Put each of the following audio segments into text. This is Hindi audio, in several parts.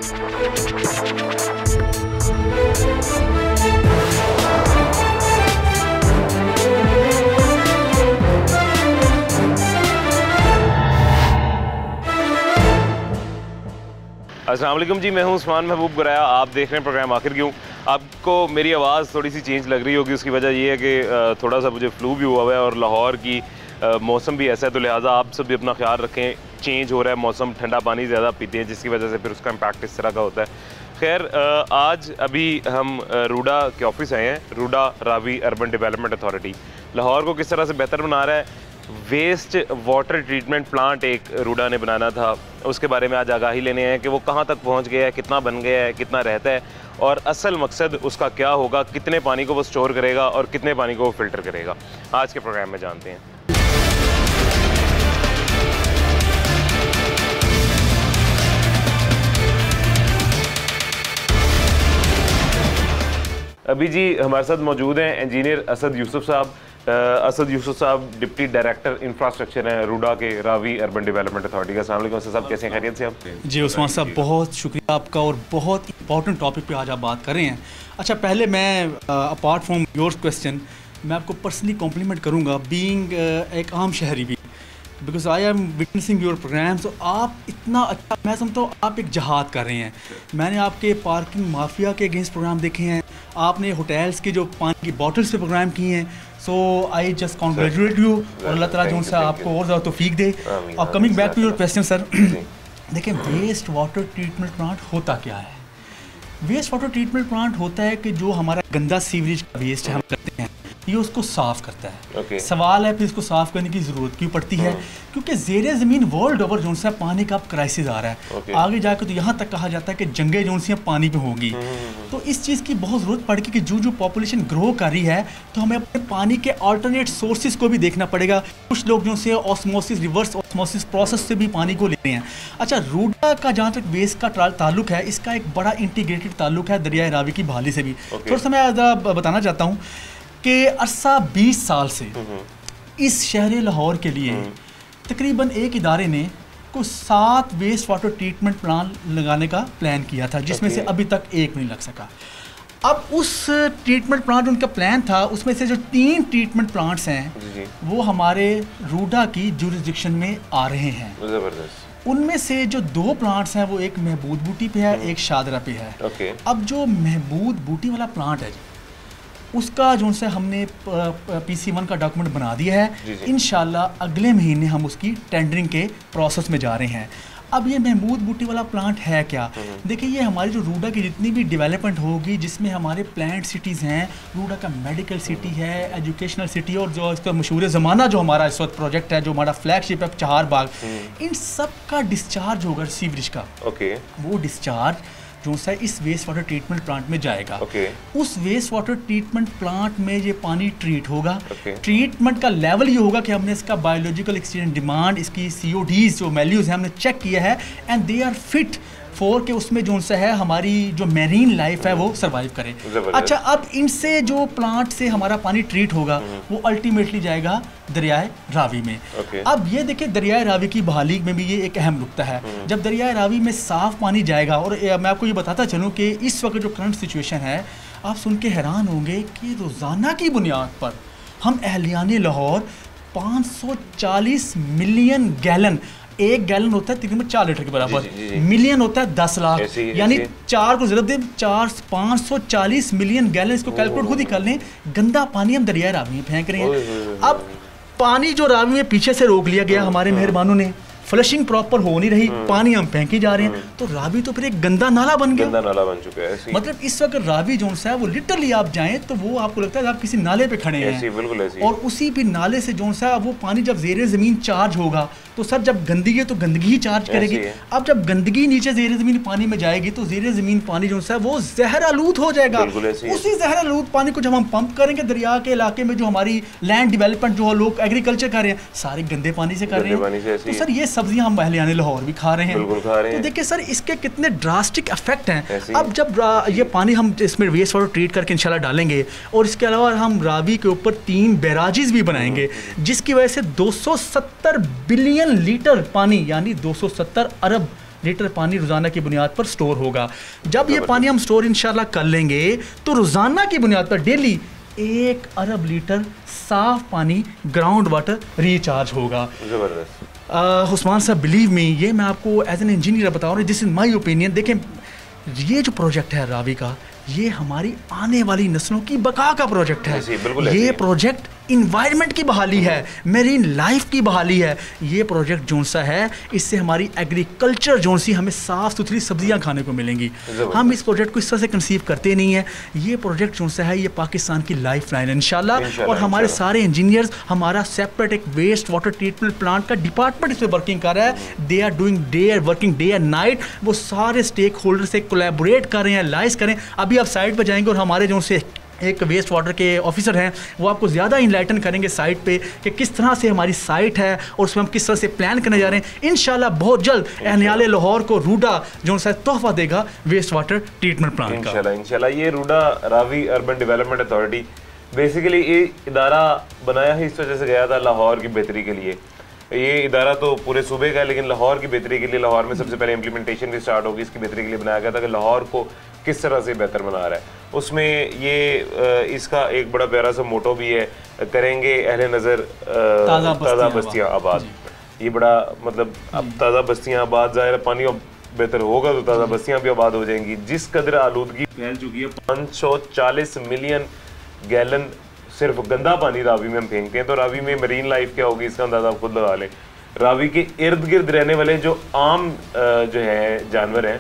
अस्सलाम वालेकुम जी, मैं हूं उस्मान महबूब गुराया। आप देख रहे हैं प्रोग्राम आखिर क्यों। आपको मेरी आवाज़ थोड़ी सी चेंज लग रही होगी, उसकी वजह ये है कि थोड़ा सा मुझे फ्लू भी हुआ हुआ है और लाहौर की मौसम भी ऐसा है, तो लिहाजा आप सब भी अपना ख्याल रखें। चेंज हो रहा है मौसम, ठंडा पानी ज़्यादा पीते हैं जिसकी वजह से फिर उसका इम्पैक्ट इस तरह का होता है। खैर, आज अभी हम रूडा के ऑफिस आए हैं। RUDA Ravi urban development authority Lahore को किस तरह से बेहतर बना रहा है। वेस्ट वाटर ट्रीटमेंट प्लांट एक रूडा ने बनाना था, उसके बारे में आज आगाही लेने हैं कि वो कहाँ तक पहुँच गया है, कितना बन गया है, कितना रहता है और असल मकसद उसका क्या होगा, कितने पानी को वो स्टोर करेगा और कितने पानी को वो फिल्टर करेगा। आज के प्रोग्राम में जानते हैं। अभी जी हमारे साथ मौजूद हैं इंजीनियर असद यूसुफ साहब। असद यूसुफ साहब डिप्टी डायरेक्टर इंफ्रास्ट्रक्चर हैं रूडा के रावी अर्बन डेवलपमेंट अथॉरिटी का। अस्सलाम वालेकुम साहब, कैसे हैं, खैरियत से आप? जी उस्मान साहब, बहुत शुक्रिया आपका और बहुत इंपॉर्टेंट टॉपिक पे आज आप बात कर रहे हैं। अच्छा, पहले मैं अपार्ट फ्रॉम योर क्वेश्चन मैं आपको पर्सनली कॉम्प्लीमेंट करूँगा बीइंग एक आम शहरी भी, because I am witnessing your programme. तो आप इतना अच्छा, मैं समझता हूँ आप एक जहाद कर रहे हैं। मैंने आपके पार्किंग माफिया के अगेंस्ट प्रोग्राम देखे हैं, आपने होटल्स के जो पानी की बॉटल्स पे प्रोग्राम किए हैं। सो आई जस्ट कॉन्ग्रेचुलेट यू और अल्लाह ताला जो उनसे आपको और ज़्यादा तौफीक दे। और coming back to your question sir, देखिए वेस्ट वाटर ट्रीटमेंट प्लांट होता क्या है? वेस्ट वाटर ट्रीटमेंट प्लांट होता है कि जो हमारा गंदा सीवरेज का वेस्ट है हम करते हैं, ये उसको साफ़ करता है। सवाल है फिर इसको साफ़ करने की ज़रूरत क्यों पड़ती है? क्योंकि ज़ेरे ज़मीन वर्ल्ड ओवर जो सा पानी का क्राइसिस आ रहा है। आगे जाकर तो यहाँ तक कहा जाता है कि जंगें जो सी पानी पे होंगी। तो इस चीज़ की बहुत ज़रूरत पड़ेगी कि जो पॉपुलेशन ग्रो कर रही है तो हमें अपने पानी के अल्टरनेट सोर्सेज को भी देखना पड़ेगा। कुछ लोग जो से ऑस्मोसिस, रिवर्स ऑस्मोसिस प्रोसेस से भी पानी को ले रहे हैं। अच्छा, रूडा का जहाँ तक वेस्ट का ताल्लुक है, इसका एक बड़ा इंटीग्रेटेड ताल्लुक है दरिया रावी की बहाली से भी। थोड़ा सा मैं बताना चाहता हूँ कि अरसा 20 साल से इस शहर लाहौर के लिए तकरीबन एक इदारे ने कुछ 7 वेस्ट वाटर ट्रीटमेंट प्लांट लगाने का प्लान किया था, जिसमें से अभी तक एक नहीं लग सका। अब उस ट्रीटमेंट प्लांट उनका प्लान था, उसमें से जो 3 ट्रीटमेंट प्लांट्स हैं वो हमारे रूडा की जुरिस्डिक्शन में आ रहे हैं। ज़बरदस्त। उनमें से जो 2 प्लांट्स हैं वो एक महबूद बूटी पे है, एक शादरा पे है। अब जो महबूद बूटी वाला प्लांट है उसका जो से हमने PC1 का डॉक्यूमेंट बना दिया है। इंशाल्लाह अगले महीने हम उसकी टेंडरिंग के प्रोसेस में जा रहे हैं। अब ये महमूद बूटी वाला प्लांट है क्या? देखिए, ये हमारी जो रूडा की जितनी भी डेवलपमेंट होगी, जिसमें हमारे प्लांट सिटीज़ हैं, रूडा का मेडिकल सिटी है, एजुकेशनल सिटी, और जो इसका मशहूर ज़माना जो हमारा इस वक्त प्रोजेक्ट है, जो हमारा फ्लैगशिप है चहार बाग, इन सब का डिस्चार्ज होगा सीवरेज का। वो डिस्चार्ज जो सा इस वेस्ट वाटर ट्रीटमेंट प्लांट में जाएगा। उस वेस्ट वाटर ट्रीटमेंट प्लांट में ये पानी ट्रीट होगा। ट्रीटमेंट का लेवल ये होगा कि हमने इसका बायोलॉजिकल एक्सचेंज डिमांड, इसकी CODs जो वैल्यूज़ हैं हमने चेक किया है, and they are fit for के उसमें जो सा है हमारी जो मैरीन लाइफ है वो सर्वाइव करे। अच्छा, अब इनसे जो प्लांट से हमारा पानी ट्रीट होगा वो अल्टीमेटली जाएगा दरियाए रावी में। अब ये देखिए, दरियाए रावी की बहाली में भी ये एक अहम नुक्ता है। जब दरियाए रावी में साफ़ पानी जाएगा, और मैं आपको ये बताता चलूँ कि इस वक्त जो करंट सिचुएशन है, आप सुन के हैरान होंगे कि रोज़ाना की बुनियाद पर हम अहलियाने लाहौर 540 मिलियन गैलन, 1 गैलन होता है तकरीबन 4 लीटर के बराबर, मिलियन होता है 10 लाख, यानी 4 को ज़रूरत दें 540 मिलियन गैलन। इसको कैलकुलेट खुद ही कर लें। गंदा पानी हम दरिया रावी में फेंक रहे हैं। अब पानी जो रावी में पीछे से रोक लिया गया हमारे मेहरबानों ने, फ्लशिंग प्रॉपर हो नहीं रही, पानी हम फेंके जा रहे हैं, तो रावी तो फिर एक गंदा नाला बन गया, गंदा नाला बन चुका है। मतलब इस वक्त रावी जो है वो लिटरली आप जाएं तो वो आपको लगता है आप किसी नाले पे खड़े हैं। बिल्कुल ऐसी। और उसी भी नाले से जो है वो पानी जब ज़ेरे ज़मीन चार्ज होगा तो सर जब गंदगी है तो गंदगी ही चार्ज करेगी। अब जब गंदगी नीचे ज़ेरे ज़मीन पानी में जाएगी तो ज़ेरे ज़मीन पानी जो है वो जहर आलूद हो जाएगा। उसी जहर आलूद पानी को जब हम पंप करेंगे दरिया के इलाके में, जो हमारी लैंड डेवलपमेंट जो लोग एग्रीकल्चर कर रहे हैं सारे गंदे पानी से कर रहे हैं, तो सर ये सब्जियां हम अहलियाने लाहौर भी खा रहे हैं। तो देखिए सर इसके कितने ड्रास्टिक इफेक्ट हैं। अब जब ये पानी हम इसमें वेस्ट वाटर ट्रीट करके इंशाल्लाह डालेंगे, और इसके अलावा हम रावी के ऊपर 3 बैराजेस भी बनाएंगे, जिसकी वजह से 270 बिलियन लीटर पानी यानी 270 अरब लीटर पानी रोज़ाना की बुनियाद पर स्टोर होगा। जब ये पानी हम स्टोर इंशाल्लाह कर लेंगे तो रोज़ाना की बुनियाद पर डेली 1 अरब लीटर साफ पानी ग्राउंड वाटर रिचार्ज होगा। ज़बरदस्त। उस्मान साहब बिलीव मी, ये मैं आपको एज एन इंजीनियर बता रहा हूँ, दिस इज़ माई ओपिनियन। देखें ये जो प्रोजेक्ट है रावी का, ये हमारी आने वाली नस्लों की बका का प्रोजेक्ट है। ये प्रोजेक्ट इन्वायरमेंट की बहाली है, मेरीन लाइफ की बहाली है। ये प्रोजेक्ट जोन सा है, इससे हमारी एग्रीकल्चर जोन सी हमें साफ़ सुथरी सब्जियां खाने को मिलेंगी। हम इस प्रोजेक्ट को इस तरह से कंसीव करते नहीं हैं। ये प्रोजेक्ट जोन सा है, ये पाकिस्तान की लाइफ लाइन है इंशाल्लाह। और हमारे सारे इंजीनियर्स, हमारा सेपरेट एक वेस्ट वाटर ट्रीटमेंट प्लांट का डिपार्टमेंट इस पर वर्किंग कर रहा है। They are doing working day and night. वो सारे स्टेक होल्डर से कोलैबोरेट कर रहे हैं, लाइज करें। अभी आप साइट पर जाएंगे और हमारे जो से एक वेस्ट वाटर के ऑफिसर हैं, वो आपको ज़्यादा इनलाइटन करेंगे साइट पे कि किस तरह से हमारी साइट है और उसमें हम किस तरह से प्लान करने जा रहे हैं। इंशाल्लाह बहुत जल्द एहनियाले लाहौर को रूडा जो सा तोहफा देगा वेस्ट वाटर ट्रीटमेंट प्लांट का। इंशाल्लाह ये RUDA Ravi urban development authority basically ये इदारा बनाया ही इस वजह से गया था लाहौर की बेहतरी के लिए। ये इदारा तो पूरे सूबे का है, लेकिन लाहौर की बेहतरी के लिए, लाहौर में सबसे पहले इम्प्लीमेंटेशन भी स्टार्ट होगी इसकी बेहतरी के लिए बनाया गया था कि लाहौर को किस तरह से बेहतर बना रहा है। उसमें ये इसका एक बड़ा प्यारा सा मोटो भी है, करेंगे अहले नज़र ताज़ा बस्तियाँ आबाद। ये बड़ा मतलब अब ताज़ा बस्तियाँ आबाद, ज़ाहिर पानी बेहतर होगा तो ताज़ा बस्तियाँ भी आबाद हो जाएंगी। जिस कदर आलूदगी फैल चुकी है, 540 मिलियन गैलन सिर्फ गंदा पानी रावी में हम फेंकते हैं, तो रावी में मरीन लाइफ क्या होगी इसका अंदाजा आप खुद लगा लें। रावी के इर्द गिर्द रहने वाले जो आम जो है जानवर हैं,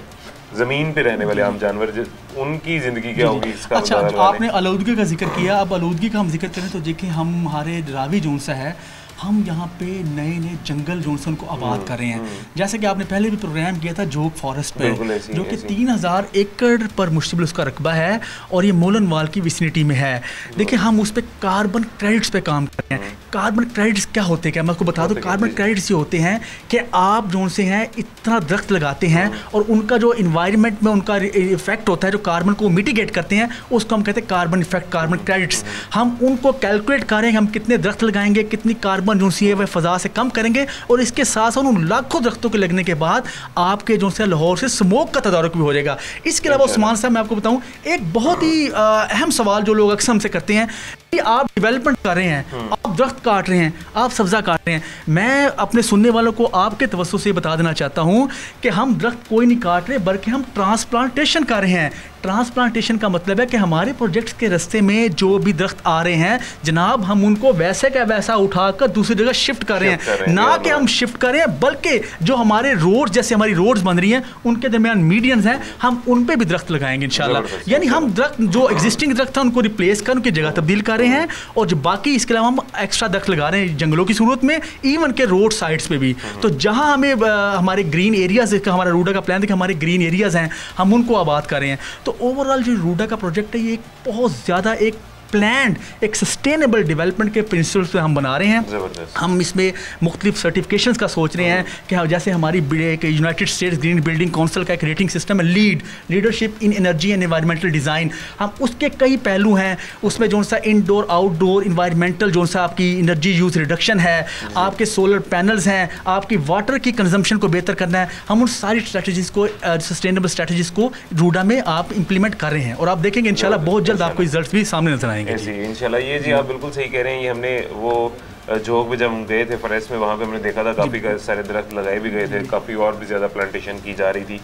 ज़मीन पे रहने वाले आम जानवर, उनकी ज़िंदगी क्या होगी इसका। अच्छा, आपने आलूदगी का जिक्र किया, अब आलूदगी का हम जिक्र करें तो देखिए हमारे रावी जोन सा है, हम यहाँ पे नए नए जंगल जो से उनको आबाद कर रहे हैं। जैसे कि आपने पहले भी प्रोग्राम किया था जोग फॉरेस्ट पे, जो कि 3000 एकड़ पर मुश्तमिल उसका रकबा है और ये मोलनवाल की विसिनिटी में है। देखिए हम उस पर कार्बन क्रेडिट्स पे काम कर रहे हैं। कार्बन क्रेडिट्स क्या होते हैं, क्या मैं आपको बता दूं? कार्बन क्रेडिट्स ये होते हैं कि आप जो से हैं इतना दरख्त लगाते हैं और उनका जो इन्वायरमेंट में उनका इफेक्ट होता है, जो कार्बन को मिटिगेट करते हैं, उसको हम कहते हैं कार्बन इफेक्ट, कार्बन क्रेडिट्स। हम उनको कैलकुलेट कर रहे हैं, हम कितने दरख्त लगाएंगे, कितनी कार्बन जो सी है वह फ़ज़ा से कम करेंगे, और इसके साथ साथ उन लाखों दरख्तों के लगने के बाद आपके जो से लाहौर से स्मोक का तदारुक भी हो जाएगा। इसके अलावा उस्मान साहब मैं आपको बताऊं एक बहुत ही अहम सवाल जो लोग अक्सर हमसे करते हैं कि आप डेवलपमेंट कर रहे हैं, आप दरख्त काट रहे हैं, आप सब्ज़ा काट रहे हैं। मैं अपने सुनने वालों को आपके तवज्जो से बता देना चाहता हूं कि हम दरख्त कोई नहीं काट रहे, बल्कि हम ट्रांसप्लांटेशन कर रहे हैं। ट्रांसप्लांटेशन का मतलब है कि हमारे प्रोजेक्ट्स के रास्ते में जो भी दरख्त आ रहे हैं जनाब, हम उनको वैसे का वैसा उठाकर दूसरी जगह शिफ्ट कर रहे हैं। ना कि हम शिफ्ट कर रहे हैं, बल्कि जो हमारे रोड्स, जैसे हमारी रोड्स बन रही हैं, उनके दरमियान मीडियंस हैं, हम उन पे भी दरख्त लगाएंगे इंशाल्लाह। यानी हम दरख्त जो एग्जिस्टिंग दरख्त था उनको रिप्लेस कर उनकी जगह तब्दील कर रहे हैं, और जो बाकी इसके अलावा हम एक्स्ट्रा दरख्त लगा रहे हैं जंगलों की सूरत में, इवन के रोड साइड्स पे भी। तो जहाँ हमें हमारे ग्रीन एरियाज, हमारा रूडा का प्लान है कि हमारे ग्रीन एरियाज हैं, हम उनको आबाद कर रहे हैं। तो ओवरऑल जो रूडा का प्रोजेक्ट है ये एक बहुत ज़्यादा एक प्लान्ड, एक सस्टेनेबल डेवलपमेंट के प्रिंसिपल्स पे हम बना रहे हैं। हम इसमें मुख्तलिफ सर्टिफिकेशंस का सोच रहे हैं कि जैसे हमारी United states green building council का एक रेटिंग सिस्टम है, leadership in energy and environmental design, हम उसके कई पहलू हैं। उसमें जो सा इंडोर आउटडोर इन्वायरमेंटल जो सा आपकी एनर्जी यूज रिडक्शन है, आपके सोलर पैनल्स हैं, आपकी वाटर की कंजम्पशन को बेहतर करना है। हम उन सारी स्ट्रेटजीज़ को, सस्टेनेबल स्ट्रेटजीज़ को रूडा में आप इंप्लीमेंट कर रहे हैं, और आप देखेंगे इंशाल्लाह बहुत जल्द आपको रिजल्ट भी सामने नजर आएंगे। इंशाल्लाह ये जी आप बिल्कुल सही कह रहे हैं। ये हमने वो जोग में जब हम गए थे फॉरेस्ट में, वहाँ पे हमने देखा था काफ़ी सारे दरख्त लगाए भी गए थे, काफ़ी और भी ज़्यादा प्लांटेशन की जा रही थी।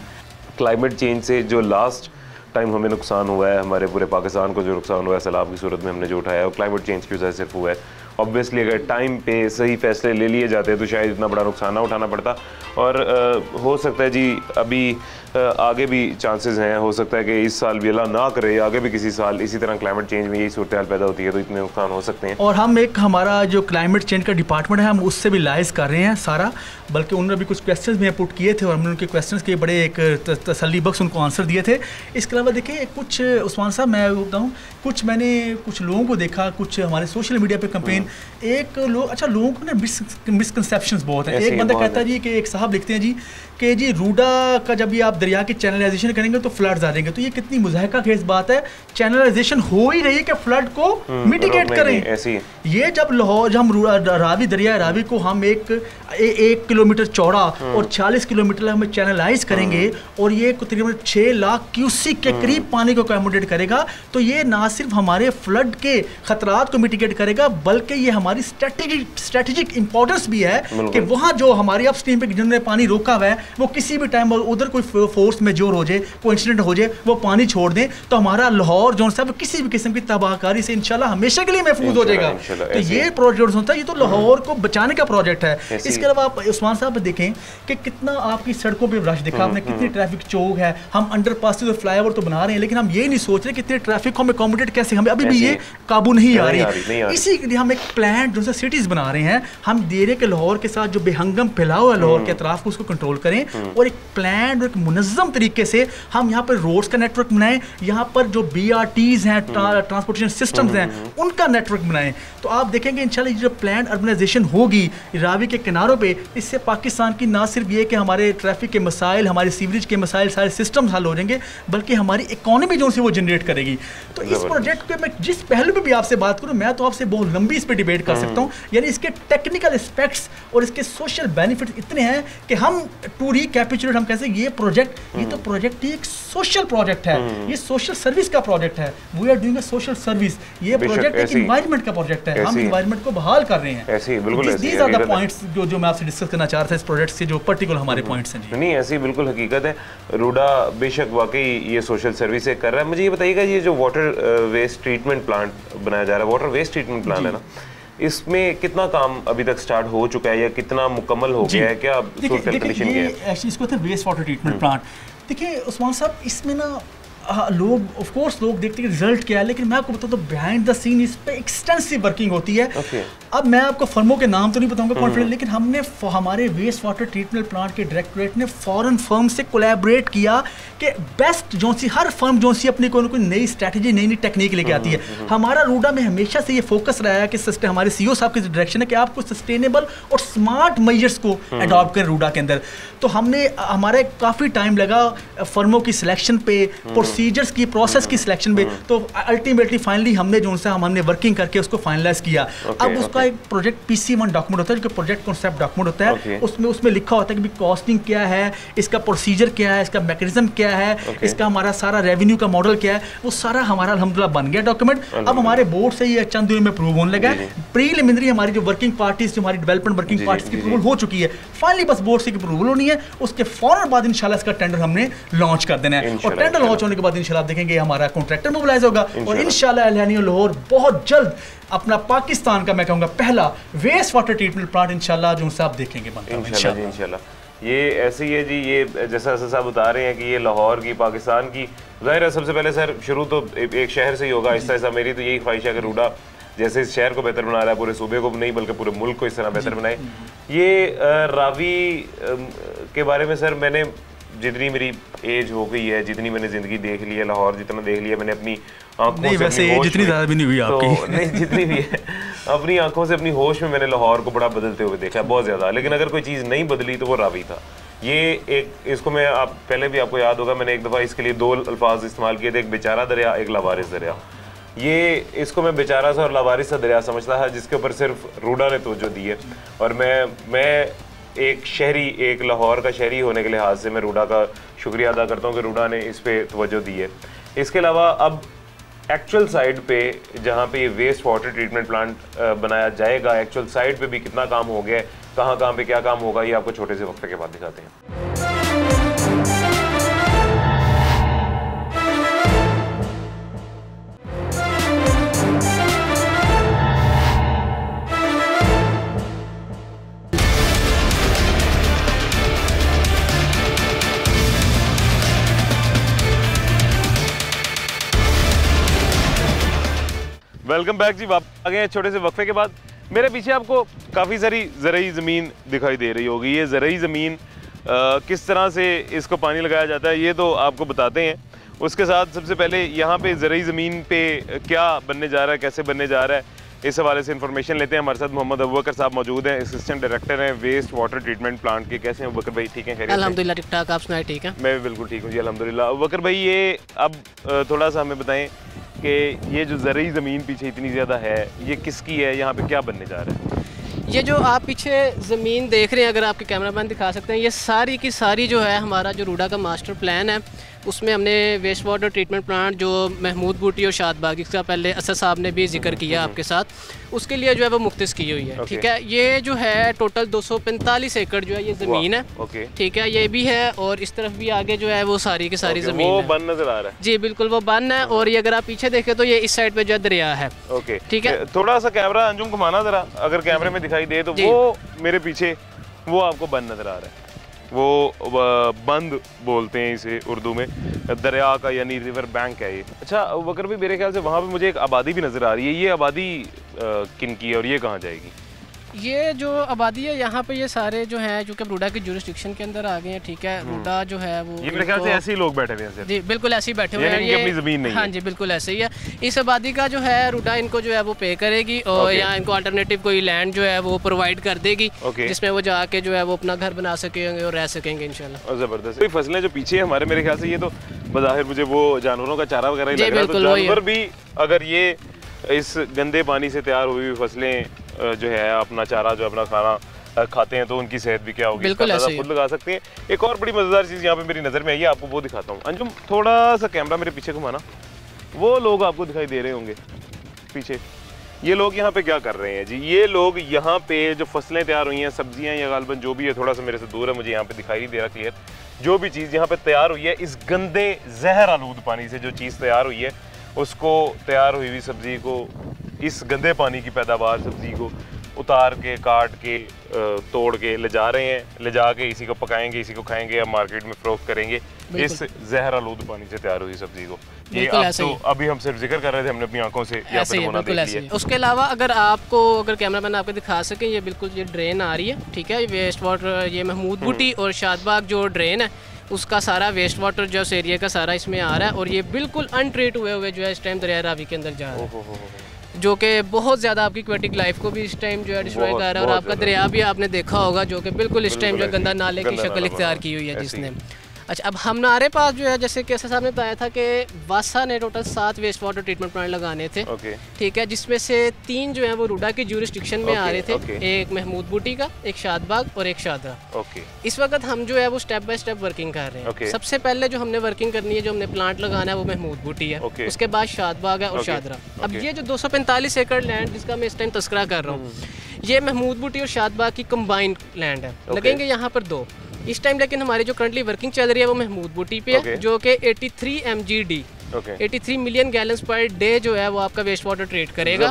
क्लाइमेट चेंज से जो लास्ट टाइम हमें नुकसान हुआ है, हमारे पूरे पाकिस्तान को जो नुकसान हुआ है सैलाब की सूरत में हमने जो उठाया है, वो क्लाइमेट चेंज की वजह से सिर्फ हुआ है। ऑब्वियसली अगर टाइम पे सही फैसले ले लिए जाते तो शायद इतना बड़ा नुकसान ना उठाना पड़ता, और हो सकता है जी अभी आगे भी चांसेस हैं, हो सकता है कि इस साल भी अल्लाह ना करे, आगे भी किसी साल इसी तरह क्लाइमेट चेंज में यही सूरत हाल पैदा होती है तो इतने नुकसान हो सकते हैं। और हम एक हमारा जो क्लाइमेट चेंज का डिपार्टमेंट है, हम उससे भी लाइज कर रहे हैं सारा, बल्कि उन्होंने भी कुछ क्वेश्चंस भी पुट किए थे और हमने उनके क्वेश्चंस के बड़े एक तसल्ली बख्श उनको आंसर दिए थे। इसके अलावा देखिए कुछ उस्मान साहब मैं बताऊँ, मैंने कुछ लोगों को देखा, कुछ हमारे सोशल मीडिया पे कैंपेन, एक लोग, अच्छा लोगों को ना मिसकंसेप्शंस बहुत है। एक बंदा कहता है जी कि एक साहब लिखते हैं जी कि जी रूडा का जब भी आप दरिया की चैनलाइजेशन करेंगे तो फ्लड्स आ जाएंगे। तो ये कितनी मुज़ाहिका खेज बात है, चैनलाइजेशन हो ही रही है कि फ्लड को मिटिगेट करें। ऐसी ये जब लाहौर, हम रावी, दरिया रावी को हम एक किलोमीटर चौड़ा और 40 किलोमीटर हमें चैनलाइज करेंगे और ये तकरीबन 6 लाख क्यूसिक के करीब पानी को अकोमोडेट करेगा, तो ये ना सिर्फ हमारे फ्लड के खतरात को मिटिगेट करेगा बल्कि ये हमारी स्ट्रेटेजिक इंपॉर्टेंस भी है कि वहाँ जो हमारी अप स्ट्रीम पे जिन्होंने पानी रोका हुआ है वो किसी भी टाइम उधर कोई फोर्स मेजोर हो जाए, कोई इंसिडेंट हो जाए, वो पानी छोड़ दें तो हमारा लाहौर जो है किसी भी किस्म की तबाहकारी से इंशाल्लाह हमेशा के लिए महफूज हो जाएगा। तो ये प्रोजेक्ट होता है, ये तो लाहौर को बचाने का प्रोजेक्ट है। इसके अलावा आप उस्मान साहब देखें कि कितना आपकी सड़कों पर रश देखा आपने, कितनी ट्रैफिक चौक है, हम अंडर पास और फ्लाईओवर तो बना रहे हैं लेकिन हम ये नहीं सोच रहे कितने ट्रैफिक को हमें अकोमोडेट कैसे, हमें अभी भी ये काबू नहीं आ रही। इसी के लिए हम एक प्लान जो सिटीज बना रहे हैं, हम दे रहे के लाहौर के साथ जो बेहंगम फैलाव है लाहौर के अतराफ को उसको कंट्रोल करें और एक प्लान और एक मुनज़्ज़म तरीके से हम यहाँ पर रोड्स का नेटवर्क बनाएं, यहाँ पर जो BRTs हैं, ट्रांसपोर्टेशन सिस्टम्स हैं, उनका नेटवर्क बनाएं। तो आप देखेंगे इंशाल्लाह जो प्लान अर्बनाइजेशन होगी रावी के किनारों पे, इससे पाकिस्तान की ना सिर्फ ये कि हमारे ट्रैफिक के मसाइल, हमारे सीवरेज के मसाइल, सारे सिस्टम्स हल हो जाएंगे बल्कि हमारी इकॉनमी जो से वो जनरेट करेगी। तो इस प्रोजेक्ट के मैं जिस पहलू पे भी आपसे बात करूं, मैं तो आपसे बहुत लंबी इस पे डिबेट कर सकता हूं, यानी इसके टेक्निकल एस्पेक्ट्स और इसके सोशल बेनिफिट्स इतने हैं कि हम टू रिकैपिचुलेट हम कैसे ये तो प्रोजेक्ट ही एक सोशल प्रोजेक्ट है, ये सोशल सर्विस का प्रोजेक्ट है, we are doing a social service. ये प्रोजेक्ट एक एनवायरनमेंट का प्रोजेक्ट है, हम एनवायरनमेंट को बहाल कर रहे हैं। ऐसे बिल्कुल दीस आर द पॉइंट्स जो मैं आपसे डिस्कस करना चाह रहा था इस प्रोजेक्ट से, जो पर्टिकुलर हमारे पॉइंट्स हैं। नहीं, ऐसी बिल्कुल हकीकत है। रूडा बेशक वाकई ये सोशल सर्विस कर रहा है। मुझे ये बताइएगा, ये जो वाटर वेस्ट ट्रीटमेंट प्लांट बनाया जा रहा है, वाटर वेस्ट ट्रीटमेंट प्लांट है ना, इसमें कितना काम अभी तक स्टार्ट हो चुका है या कितना मुकम्मल हो गया है, क्या सोशल कंडीशन क्या है? एक्चुअली इसको कहते हैं वेस्ट वाटर ट्रीटमेंट प्लांट। देखिए उस्मान साहब, इसमें ना लोग ऑफ कोर्स लोग देखते हैं रिजल्ट क्या है, लेकिन मैं आपको बताऊं तो बिहाइंड द सीन इस पे एक्सटेंसिव वर्किंग होती है। अब मैं आपको फर्मों के नाम तो नहीं बताऊंगा कॉन्फिडेंट, लेकिन हमने हमारे वेस्ट वाटर ट्रीटमेंट प्लांट के डायरेक्टरेट ने फॉरेन फर्म से कोलैबोरेट किया कि बेस्ट जो सी हर फर्म जो सी अपनी कोई नई स्ट्रैटेजी, नई टेक्निक लेके आती है। हमारा रूडा में हमेशा से ये फोकस रहा है कि हमारे CEO साहब की डायरेक्शन है कि आपको सस्टेनेबल और स्मार्ट मेजर्स को अडॉप्ट करें रूडा के अंदर। तो हमने हमारे काफ़ी टाइम लगा फर्मों की सिलेक्शन पे, प्रोसीजर्स की, प्रोसेस की सिलेक्शन पे, तो अल्टीमेटली फाइनली हमने जो सा हमने वर्किंग करके उसको फाइनलाइज किया। अब उसका एक प्रोजेक्ट PC1 डॉक्यूमेंट होता है जो प्रोजेक्ट कॉन्सेप्ट डॉक्यूमेंट होता है। उसमें लिखा होता है कि कॉस्टिंग क्या है, इसका प्रोसीजर क्या है, इसका मैकेनिज्म क्या है, इसका हमारा सारा रेवेन्यू का मॉडल क्या है, वो सारा हमारा अल्हम्दुलिल्लाह बन गया डॉक्यूमेंट। अब हमारे बोर्ड से ये चंद दिनों में अप्रूव होने लगा है। प्रीलिमिनरी हमारी जो वर्किंग पार्टीज, जो हमारी डेवलपमेंट वर्किंग पार्टीज की अप्रूवल हो चुकी है, फाइनली बस बोर्ड से अप्रूवल होनी है, उसके फौरन बाद इंशाल्लाह इसका टेंडर हमने लॉन्च कर देना है और टेंडर लॉन्च होने के बाद इंशाल्लाह देखेंगे हमारा कॉन्ट्रैक्टर मोबिलाइज होगा और इंशाल्लाह अल-हनिया लाहौर बहुत जल्द अपना पाकिस्तान का मैं कहूँगा पहला वेस्ट वाटर ट्रीटमेंट प्लांट इंशाल्लाह जो आप देखेंगे बनता है इंशाल्लाह। ये ऐसे ही है जी, ये जैसा साहब बता रहे हैं कि ये लाहौर की, पाकिस्तान की, जाहिर है सबसे पहले सर शुरू तो एक शहर से ही होगा। आहिस्ता आहिस्ता मेरी तो यही ख्वाहिश है कि रूडा जैसे इस शहर को बेहतर बना रहा है, पूरे सूबे को नहीं बल्कि पूरे मुल्क को इस तरह बेहतर बनाए। ये रावी के बारे में सर मैंने जितनी मेरी एज हो गई है, जितनी मैंने ज़िंदगी देख ली है, लाहौर जितना देख लिया मैंने अपनी आंखों से, वैसे जितनी ज़्यादा भी नहीं हुई आपकी, तो नहीं जितनी भी है अपनी आंखों से, अपनी होश में मैंने लाहौर को बड़ा बदलते हुए देखा बहुत ज़्यादा। लेकिन अगर कोई चीज़ नहीं बदली तो वो रावी था। ये एक, इसको मैं आप पहले भी आपको याद होगा मैंने एक दफ़ा इसके लिए 2 अल्फाज इस्तेमाल किए थे, एक बेचारा दरिया, एक लावारिस दरिया। ये इसको मैं बेचारा सा और लावारिस सा दरिया समझता है जिसके ऊपर सिर्फ रूडा ने तवज्जो दी है। और मैं एक शहरी, एक लाहौर का शहरी होने के लिहाज से मैं रूडा का शुक्रिया अदा करता हूँ कि रूडा ने इस पे तवज्जो दी है। इसके अलावा अब एक्चुअल साइड पे जहाँ पे ये वेस्ट वाटर ट्रीटमेंट प्लांट बनाया जाएगा, एक्चुअल साइड पे भी कितना काम हो गया है, कहाँ पे क्या काम होगा, ये आपको छोटे से वक्फे के बाद दिखाते हैं। वेलकम बैक जी, वापस आ गए हैं छोटे से वक्फे के बाद। मेरे पीछे आपको काफ़ी सारी ज़रई ज़मीन दिखाई दे रही होगी। ये ज़रई ज़मीन किस तरह से इसको पानी लगाया जाता है ये तो आपको बताते हैं। उसके साथ सबसे पहले यहाँ पे ज़रई ज़मीन पे क्या बनने जा रहा है, कैसे बनने जा रहा है, इस हवाले से इन्फॉर्मेशन लेते हैं। हमारे साथ मोहम्मद अबू बकर साहब मौजूद हैं, असिस्टेंट डायरेक्टर हैं वेस्ट वाटर ट्रीटमेंट प्लांट के। कैसे हैं अबू बकर भाई? ठीक हैं, खैरियत? अल्हम्दुलिल्लाह ठीक ठाक, आप सुनाए? ठीक है, मैं भी बिल्कुल ठीक हूँ जी, अल्हम्दुलिल्लाह। अबू बकर भाई, ये अब थोड़ा सा हमें बताएं कि ये जो ज़रई ज़मीन पीछे इतनी ज़्यादा है, ये किसकी है? यहाँ पे क्या बनने जा रहा है? ये जो आप पीछे ज़मीन देख रहे हैं, अगर आपके कैमरामैन दिखा सकते हैं, ये सारी की सारी जो है हमारा जो रूडा का मास्टर प्लान है, उसमें हमने वेस्ट वाटर ट्रीटमेंट प्लांट जो महमूद बूटी और शादबाग, इसका पहले असद साहब ने भी जिक्र किया आपके साथ, उसके लिए जो है वो मुख्तस की हुई है। ठीक है, ये जो है टोटल 245 एकड़ जो है ये ज़मीन है। ठीक है, ये भी है और इस तरफ भी आगे जो है वो सारी की सारी ज़मीन वो है। बन नजर आ रहा है जी बिल्कुल, वो बन है। और ये अगर आप पीछे देखें तो ये इस साइड पे जो है दरिया है। ओके, ठीक है, थोड़ा सा कैमरा अंजुम घुमाना जरा, अगर कैमरे में दिखाई दे तो वो मेरे पीछे वो आपको बंद नजर आ रहा है, वो बंद बोलते हैं इसे उर्दू में, दरिया का यानी रिवर बैंक है ये। अच्छा वकर भी, मेरे ख्याल से वहाँ पे मुझे एक आबादी भी नज़र आ रही है, ये आबादी किन की है और ये कहाँ जाएगी? ये जो आबादी है यहाँ पे, ये सारे जो हैं जो कि रूडा की जुरिस्डिक्शन के अंदर आ गए हैं। ठीक है, रूडा जो है वो, ये मेरे ख्याल से ऐसे ही लोग बैठे हुए हैं। जी बिल्कुल ऐसे ही बैठे हुए हैं, ये अपनी ज़मीन नहीं है। हाँ जी बिल्कुल ऐसे ही है। इस आबादी का जो है रूडा इनको जो है वो पे करेगी और यहाँ इनको अल्टरनेटिव कोई लैंड जो है वो प्रोवाइड कर देगी, जिसमें वो जाके जो है वो अपना घर बना सकेंगे और रह सकेंगे इंशाल्लाह। ज़बरदस्त। कोई फसलें जो पीछे हमारे, मेरे ख्याल से ये तो बज़ाहिर मुझे वो जानवरों का चारा वगैरह ही लग रहा है, तो जानवर भी अगर ये इस गंदे पानी से तैयार हुई हुई फसलें जो है अपना चारा, जो अपना खाना खाते हैं, तो उनकी सेहत भी क्या होगी, बिल्कुल ऐसे खुद लगा सकते हैं। एक और बड़ी मज़ेदार चीज़ यहाँ पे मेरी नज़र में आई है, आपको वो दिखाता हूँ। अंजुम थोड़ा सा कैमरा मेरे पीछे घुमाना, वो लोग आपको दिखाई दे रहे होंगे पीछे, ये लोग यहाँ पे क्या कर रहे हैं जी? ये लोग यहाँ पे जो फसलें तैयार हुई हैं, सब्जियाँ या गालबन जो भी है, थोड़ा सा मेरे से दूर है, मुझे यहाँ पे दिखाई नहीं दे रहा क्लियर, जो भी चीज़ यहाँ पे तैयार हुई है इस गंदे जहर आलूद पानी से, जो चीज़ तैयार हुई है उसको, तैयार हुई हुई सब्जी को, इस गंदे पानी की पैदावार सब्जी को उतार के, काट के, तोड़ के ले जा रहे हैं, ले जा के इसी को पकाएंगे, इसी को खाएंगे या मार्केट में फरोख्त करेंगे इस जहर आलूद पानी से तैयार हुई सब्जी को। ये तो अभी हम सिर्फ जिक्र कर रहे थे, हमने अपनी आंखों से यहाँ पे नमूना देख लिया। उसके अलावा अगर आपको, अगर कैमरामैन आपको दिखा सके, ये बिल्कुल ये ड्रेन आ रही है। ठीक है, वेस्ट वाटर, ये महमूद बूटी और शादबाग जो ड्रेन है उसका सारा वेस्ट वाटर जो उस एरिया का सारा इसमें आ रहा है, और ये बिल्कुल अनट्रीट हुए जो है इस टाइम दरिया रावी के अंदर जा रहा है, जो कि बहुत ज़्यादा आपकी एक्वेटिक लाइफ को भी इस टाइम जो है डिस्ट्रॉय कर रहा है। और आपका दरिया भी आपने देखा होगा जो कि बिल्कुल इस टाइम जो गंदा नाले की शक्ल इख्तियार की हुई है जिसने। अच्छा, अब हमारे पास जो है, जैसे कैसे साहब ने बताया था कि वासा ने total 7 waste water treatment plant लगाने थे। ठीक है, जिसमें से 3 जो है वो रूडा की ज्यूरिस्डिक्शन में आ रहे थे, एक महमूद बूटी का, एक शादबाग और एक शादरा। इस वक्त हम जो है वो स्टेप बाय स्टेप वर्किंग कर रहे हैं। सबसे पहले जो हमने वर्किंग करनी है, जो हमने प्लांट लगाना है, वो महमूद बूटी है, उसके बाद शादबाग है और शादरा। अब ये जो 245 एकड़ लैंड जिसका मैं इस टाइम तस्करा कर रहा हूँ, ये महमूद बूटी और शादबाग की कंबाइंड लैंड है। लगेंगे यहाँ पर 2 इस टाइम, लेकिन हमारी जो करंटली वर्किंग चल रही है वो महमूद बूटी पे है, जो कि 83 mgd 83 million gallons per day जो है वो आपका वेस्ट वाटर ट्रीट करेगा।